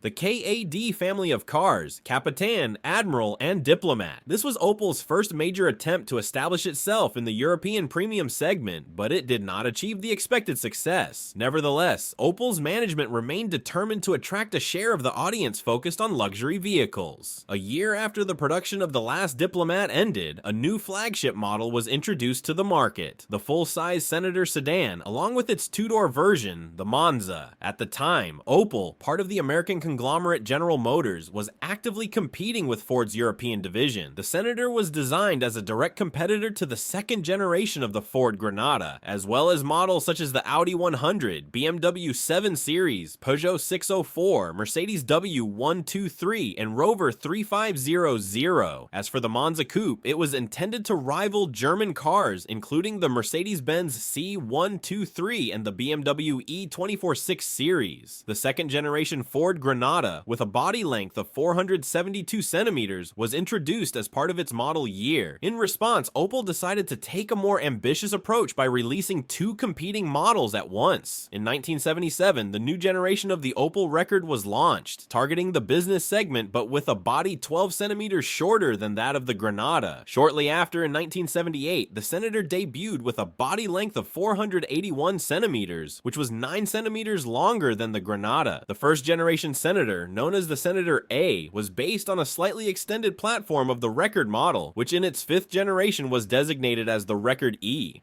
The KAD family of cars, Capitan, Admiral, and Diplomat. This was Opel's first major attempt to establish itself in the European premium segment, but it did not achieve the expected success. Nevertheless, Opel's management remained determined to attract a share of the audience focused on luxury vehicles. A year after the production of the last Diplomat ended, a new flagship model was introduced to the market, the full-size Senator sedan, along with its two-door version, the Monza. At the time, Opel, part of the American conglomerate General Motors, was actively competing with Ford's European division. The Senator was designed as a direct competitor to the second generation of the Ford Granada, as well as models such as the Audi 100, BMW 7 Series, Peugeot 604, Mercedes W123, and Rover 3500. As for the Monza Coupe, it was intended to rival German cars, including the Mercedes-Benz C123 and the BMW E246 series. The second generation Ford Granada, with a body length of 472 centimeters, was introduced as part of its model year. In response, Opel decided to take a more ambitious approach by releasing two competing models at once. In 1977, the new generation of the Opel Rekord was launched, targeting the business segment but with a body 12 centimeters shorter than that of the Granada. Shortly after, in 1978, the Senator debuted with a body length of 481 centimeters, which was 9 centimeters longer than the Granada. The first generation Senator, known as the Senator A, was based on a slightly extended platform of the Rekord model, which in its fifth generation was designated as the Rekord E.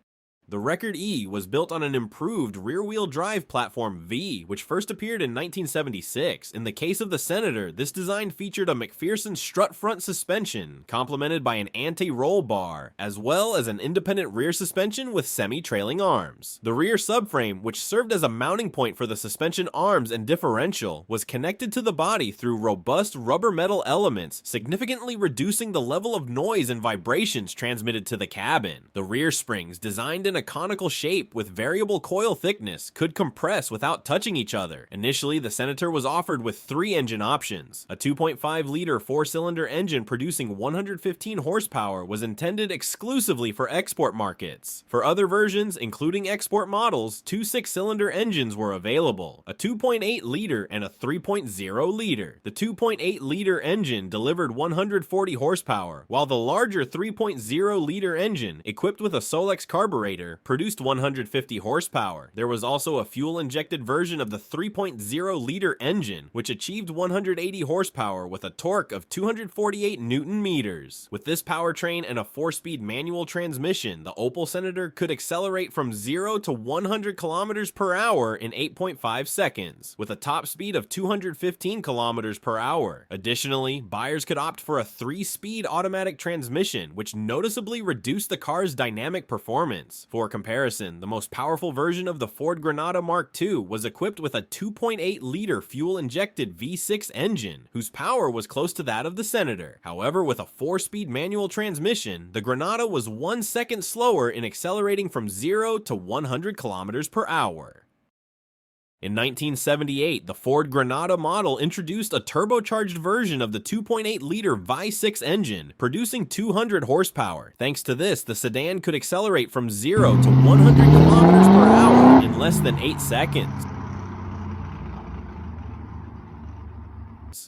The Rekord E was built on an improved rear-wheel drive platform V, which first appeared in 1976. In the case of the Senator, this design featured a McPherson strut front suspension, complemented by an anti-roll bar, as well as an independent rear suspension with semi-trailing arms. The rear subframe, which served as a mounting point for the suspension arms and differential, was connected to the body through robust rubber metal elements, significantly reducing the level of noise and vibrations transmitted to the cabin. The rear springs, designed in a conical shape with variable coil thickness, could compress without touching each other. Initially, the Senator was offered with 3 engine options. A 2.5-liter 4-cylinder engine producing 115 horsepower was intended exclusively for export markets. For other versions, including export models, 2 6-cylinder engines were available, a 2.8-liter and a 3.0-liter. The 2.8-liter engine delivered 140 horsepower, while the larger 3.0-liter engine, equipped with a Solex carburetor, produced 150 horsepower. There was also a fuel-injected version of the 3.0-liter engine, which achieved 180 horsepower with a torque of 248 newton meters. With this powertrain and a 4-speed manual transmission, the Opel Senator could accelerate from 0 to 100 kilometers per hour in 8.5 seconds, with a top speed of 215 kilometers per hour. Additionally, buyers could opt for a 3-speed automatic transmission, which noticeably reduced the car's dynamic performance. For comparison, the most powerful version of the Ford Granada Mark II was equipped with a 2.8-liter fuel-injected V6 engine, whose power was close to that of the Senator. However, with a 4-speed manual transmission, the Granada was 1 second slower in accelerating from 0 to 100 kilometers per hour. In 1978, the Ford Granada model introduced a turbocharged version of the 2.8-liter V6 engine, producing 200 horsepower. Thanks to this, the sedan could accelerate from 0 to 100 kilometers per hour in less than 8 seconds.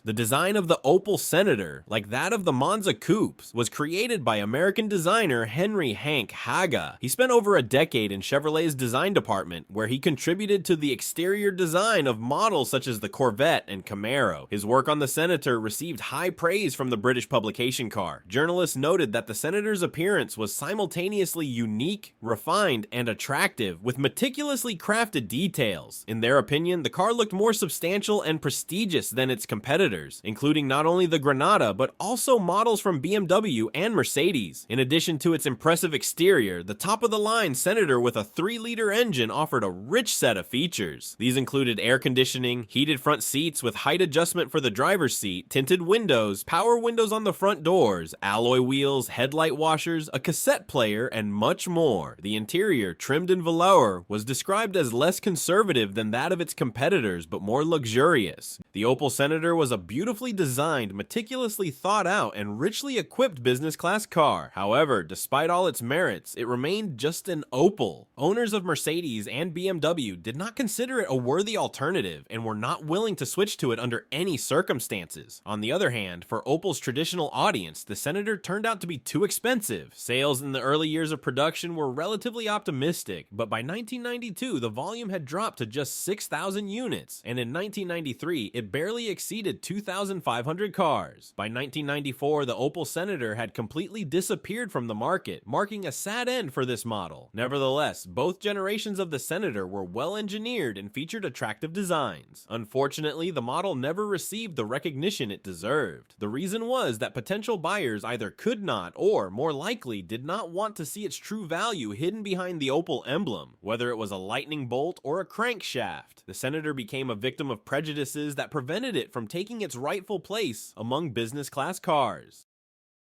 The design of the Opel Senator, like that of the Monza Coupes, was created by American designer Henry Haga. He spent over a decade in Chevrolet's design department, where he contributed to the exterior design of models such as the Corvette and Camaro. His work on the Senator received high praise from the British publication car. Journalists noted that the Senator's appearance was simultaneously unique, refined, and attractive, with meticulously crafted details. In their opinion, the car looked more substantial and prestigious than its competitors, including not only the Granada, but also models from BMW and Mercedes. In addition to its impressive exterior, the top-of-the-line Senator with a 3-liter engine offered a rich set of features. These included air conditioning, heated front seats with height adjustment for the driver's seat, tinted windows, power windows on the front doors, alloy wheels, headlight washers, a cassette player, and much more. The interior, trimmed in velour, was described as less conservative than that of its competitors, but more luxurious. The Opel Senator was was a beautifully designed, meticulously thought out, and richly equipped business class car. However, despite all its merits, it remained just an Opel. Owners of Mercedes and BMW did not consider it a worthy alternative and were not willing to switch to it under any circumstances. On the other hand, for Opel's traditional audience, the Senator turned out to be too expensive. Sales in the early years of production were relatively optimistic, but by 1992, the volume had dropped to just 6,000 units, and in 1993, it barely exceeded 2,500 cars. By 1994, the Opel Senator had completely disappeared from the market, marking a sad end for this model. Nevertheless, both generations of the Senator were well engineered and featured attractive designs. Unfortunately, the model never received the recognition it deserved. The reason was that potential buyers either could not or, more likely, did not want to see its true value hidden behind the Opel emblem, whether it was a lightning bolt or a crankshaft. The Senator became a victim of prejudices that prevented it from taking its rightful place among business class cars.